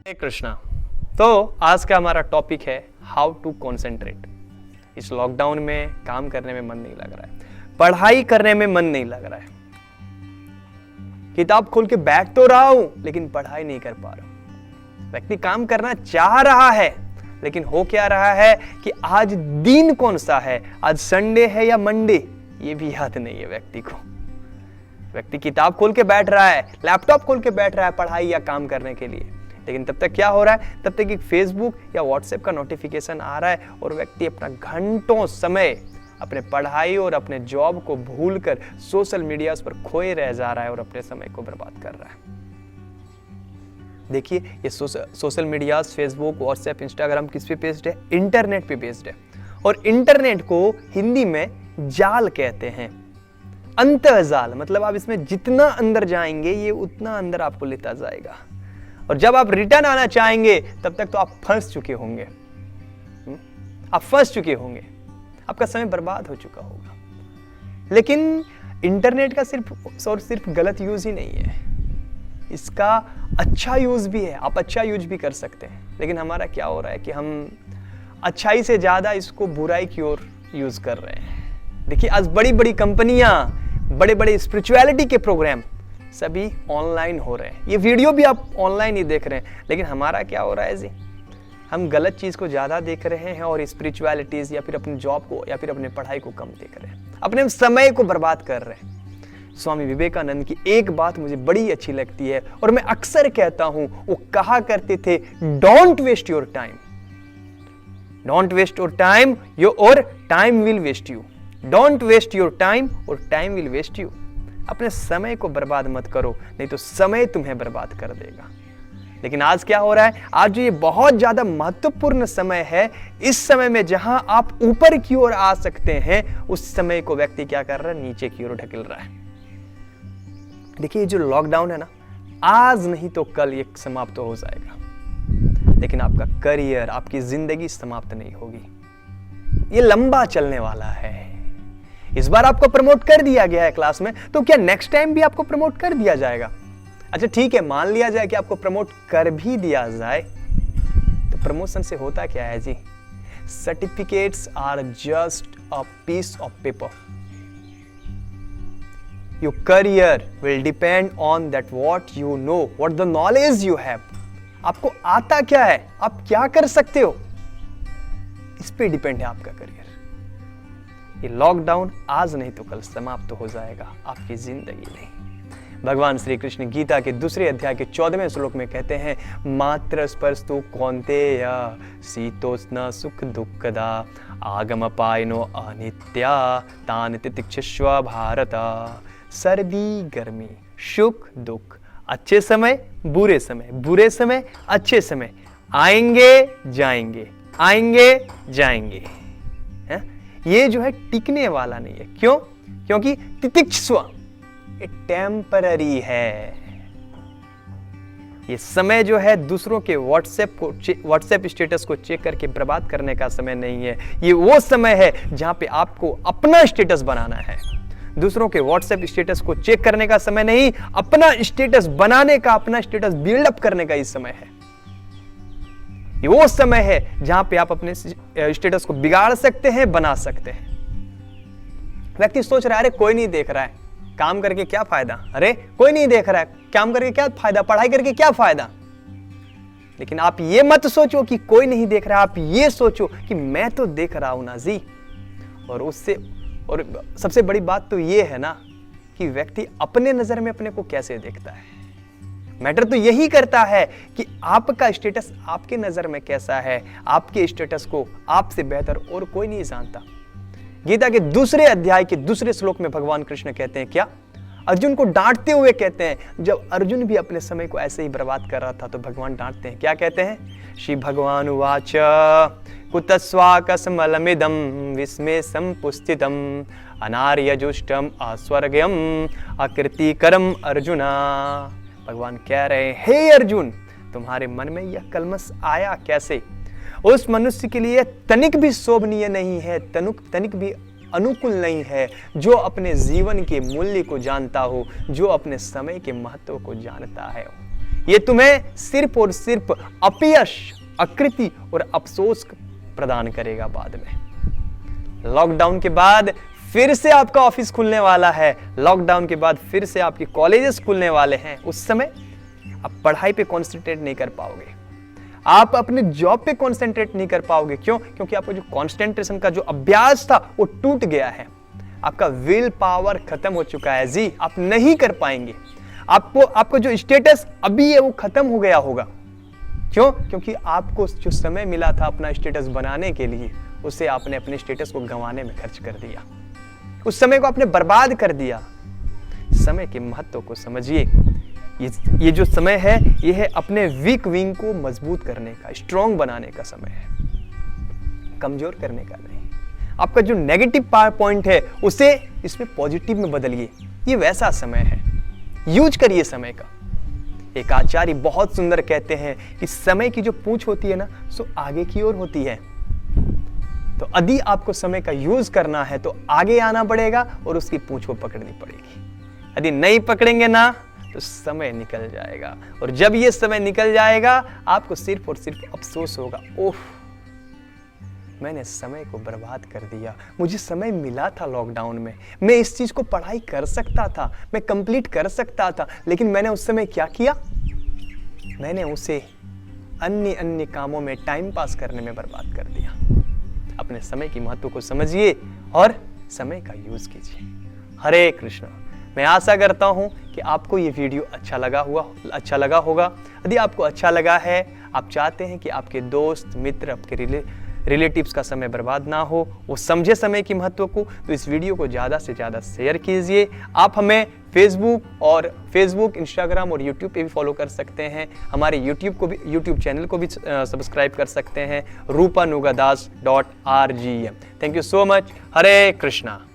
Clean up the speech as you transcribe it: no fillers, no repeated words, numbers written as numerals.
हरे कृष्णा। तो आज का हमारा टॉपिक है हाउ टू कॉन्सेंट्रेट। इस लॉकडाउन में काम करने में मन नहीं लग रहा है, पढ़ाई करने में मन नहीं लग रहा है, किताब खोल के बैठ तो रहा हूं लेकिन पढ़ाई नहीं कर पा रहा हूं। व्यक्ति काम करना चाह रहा है लेकिन हो क्या रहा है कि आज दिन कौन सा है, आज संडे है या मंडे, ये भी याद नहीं है व्यक्ति को। व्यक्ति किताब खोल के बैठ रहा है, लैपटॉप खोल के बैठ रहा है पढ़ाई या काम करने के लिए, लेकिन तब तक क्या हो रहा है, तब तक एक फेसबुक या व्हाट्सएप का नोटिफिकेशन आ रहा है और व्यक्ति अपना घंटों समय अपने पढ़ाई और अपने जॉब को भूलकर सोशल मीडिया पर खोए रह जा रहा है और अपने समय को बर्बाद कर रहा है। देखिए, ये social media, Facebook, WhatsApp, Instagram किस पे बेस्ड है? इंटरनेट पे बेस्ड है। और इंटरनेट को हिंदी में जाल कहते हैं, अंतःजाल। मतलब आप इसमें जितना अंदर जाएंगे ये उतना अंदर आपको लेता जाएगा, और जब आप रिटर्न आना चाहेंगे तब तक तो आप फंस चुके होंगे। आप फंस चुके होंगे, आपका समय बर्बाद हो चुका होगा। लेकिन इंटरनेट का सिर्फ गलत यूज ही नहीं है, इसका अच्छा यूज भी है। आप अच्छा यूज भी कर सकते हैं, लेकिन हमारा क्या हो रहा है कि हम अच्छाई से ज्यादा इसको बुराई की ओर यूज कर रहे हैं। देखिए, आज बड़ी बड़ी कंपनियां, बड़े बड़े स्पिरिचुअलिटी के प्रोग्राम सभी ऑनलाइन हो रहे हैं। ये वीडियो भी आप ऑनलाइन ही देख रहे हैं, लेकिन हमारा क्या हो रहा है जी, हम गलत चीज को ज्यादा देख रहे हैं और स्पिरिचुअलिटीज या फिर अपनी जॉब को या फिर अपने पढ़ाई को कम देख रहे हैं, अपने समय को बर्बाद कर रहे हैं। स्वामी विवेकानंद की एक बात मुझे बड़ी अच्छी लगती है और मैं अक्सर कहता हूं, वो कहा करते थे, don't waste your time, don't waste your time और time will waste you. Don't waste your time और टाइम विल वेस्ट यू। अपने समय को बर्बाद मत करो, नहीं तो समय तुम्हें बर्बाद कर देगा। लेकिन आज क्या हो रहा है, आज जो ये बहुत ज्यादा महत्वपूर्ण समय है, इस समय में जहां आप ऊपर की ओर आ सकते हैं, उस समय को व्यक्ति क्या कर रहा है, नीचे की ओर ढकेल रहा है। देखिए, जो लॉकडाउन है ना, आज नहीं तो कल ये समाप्त हो जाएगा, लेकिन आपका करियर, आपकी जिंदगी समाप्त नहीं होगी। ये लंबा चलने वाला है। इस बार आपको प्रमोट कर दिया गया है क्लास में, तो क्या नेक्स्ट टाइम भी आपको प्रमोट कर दिया जाएगा? अच्छा ठीक है, मान लिया जाए कि आपको प्रमोट कर भी दिया जाए, तो प्रमोशन से होता क्या है जी? Certificates are just a piece of paper. Your career will depend on that what you know, what the knowledge you have. आपको आता क्या है, आप क्या कर सकते हो, इस पे डिपेंड है आपका करियर। ये लॉकडाउन आज नहीं तो कल समाप्त हो जाएगा, आपकी जिंदगी नहीं। भगवान श्री कृष्ण गीता के दूसरे अध्याय के 14वें श्लोक में कहते हैं, मात्र स्पर्शतु कौन्तेय शीतोष्ण सुख दुःखदा आगम पायनो अनित्या तान तितिक्षस्व भारत। सर्दी गर्मी, सुख दुख, अच्छे समय बुरे समय, बुरे समय अच्छे समय, आएंगे जाएंगे, आएंगे जाएंगे। ये जो है टिकने वाला नहीं है। क्यों? क्योंकि तितिक्षस्व ये टेम्पररी है। ये समय जो है दूसरों के व्हाट्सएप स्टेटस को चेक करके बर्बाद करने का समय नहीं है। ये वो समय है जहां पे आपको अपना स्टेटस बनाना है। दूसरों के व्हाट्सएप स्टेटस को चेक करने का समय नहीं, अपना स्टेटस बनाने का, अपना स्टेटस बिल्डअप करने का इस समय है। ये वो समय है जहां पे आप अपने स्टेटस को बिगाड़ सकते हैं, बना सकते हैं। व्यक्ति सोच रहा है, अरे कोई नहीं देख रहा है, काम करके क्या फायदा, अरे कोई नहीं देख रहा है, काम करके क्या फायदा, पढ़ाई करके क्या फायदा। लेकिन आप ये मत सोचो कि कोई नहीं देख रहा, आप ये सोचो कि मैं तो देख रहा हूं ना जी। और सबसे बड़ी बात तो ये है ना कि व्यक्ति अपने नजर में अपने को कैसे देखता है। मैटर तो यही करता है कि आपका स्टेटस आपके नजर में कैसा है। आपके स्टेटस को आपसे बेहतर और कोई नहीं जानता। गीता के दूसरे अध्याय के दूसरे श्लोक में भगवान कृष्ण कहते हैं क्या, अर्जुन को डांटते हुए कहते हैं, जब अर्जुन भी अपने समय को ऐसे ही बर्बाद कर रहा था तो भगवान डांटते हैं, क्या कहते हैं? श्री भगवान उवाच कुतस्वाकस्मलमिदं विस्मे संपुस्थितम अनार्यजुष्टम अस्वर्ग्यम अकृतिकरम अर्जुना। भगवान कह रहे हैं, हे अर्जुन, तुम्हारे मन में यह कलमश आया कैसे? उस मनुष्य के लिए तनिक भी शोभनीय नहीं है, तनिक भी अनुकूल नहीं है, जो अपने जीवन के मूल्य को जानता हो, जो अपने समय के महत्व को जानता है। ये तुम्हें सिर्फ और सिर्फ अपयश, आकृति और अफसोस प्रदान करेगा बाद में। लॉकडाउन के बाद फिर से आपका ऑफिस खुलने वाला है, लॉकडाउन के बाद फिर से आपके कॉलेजेस खुलने वाले हैं। उस समय आप पढ़ाई पे कॉन्सेंट्रेट नहीं कर पाओगे, आप अपने जॉब पे कॉन्सेंट्रेट नहीं कर पाओगे। क्यों? क्योंकि आपका जो कॉन्सेंट्रेशन का जो अभ्यास था वो टूट गया है, आपका विल पावर खत्म हो चुका है जी, आप नहीं कर पाएंगे। आपको जो स्टेटस अभी है वो खत्म हो गया होगा। क्यों? क्योंकि आपको जो समय मिला था अपना स्टेटस बनाने के लिए, उसे आपने अपने स्टेटस को गंवाने में खर्च कर दिया, उस समय को आपने बर्बाद कर दिया। समय के महत्व को समझिए। ये जो समय है, ये है अपने वीक विंग को मजबूत करने का, स्ट्रॉन्ग बनाने का समय है, कमजोर करने का नहीं। आपका जो नेगेटिव पॉइंट है उसे इसमें पॉजिटिव में बदलिए। ये वैसा समय है, यूज करिए समय का। एक आचार्य बहुत सुंदर कहते हैं कि समय की जो पूंछ होती है ना, सो आगे की ओर होती है। तो यदि आपको समय का यूज करना है तो आगे आना पड़ेगा और उसकी पूंछ को पकड़नी पड़ेगी। यदि नहीं पकड़ेंगे ना तो समय निकल जाएगा, और जब ये समय निकल जाएगा आपको सिर्फ और सिर्फ अफसोस होगा, ओह मैंने समय को बर्बाद कर दिया। मुझे समय मिला था लॉकडाउन में, मैं इस चीज को पढ़ाई कर सकता था, मैं कंप्लीट कर सकता था, लेकिन मैंने उस समय क्या किया? मैंने उसे अन्य कामों में टाइम पास करने में बर्बाद कर दिया। अपने समय की महत्व को समझिए और समय का यूज कीजिए। हरे कृष्ण। मैं आशा करता हूं कि आपको ये वीडियो अच्छा लगा होगा। यदि आपको अच्छा लगा है, आप चाहते हैं कि आपके दोस्त, मित्र, आपके रिलेटिव्स का समय बर्बाद ना हो, वो समझे समय की महत्व को, तो इस वीडियो को ज़्यादा से ज़्यादा शेयर कीजिए। आप हमें फेसबुक, इंस्टाग्राम और यूट्यूब पे भी फॉलो कर सकते हैं। हमारे यूट्यूब चैनल को भी सब्सक्राइब कर सकते हैं, rupanugadas.rgm। Thank you so much. Hare Krishna.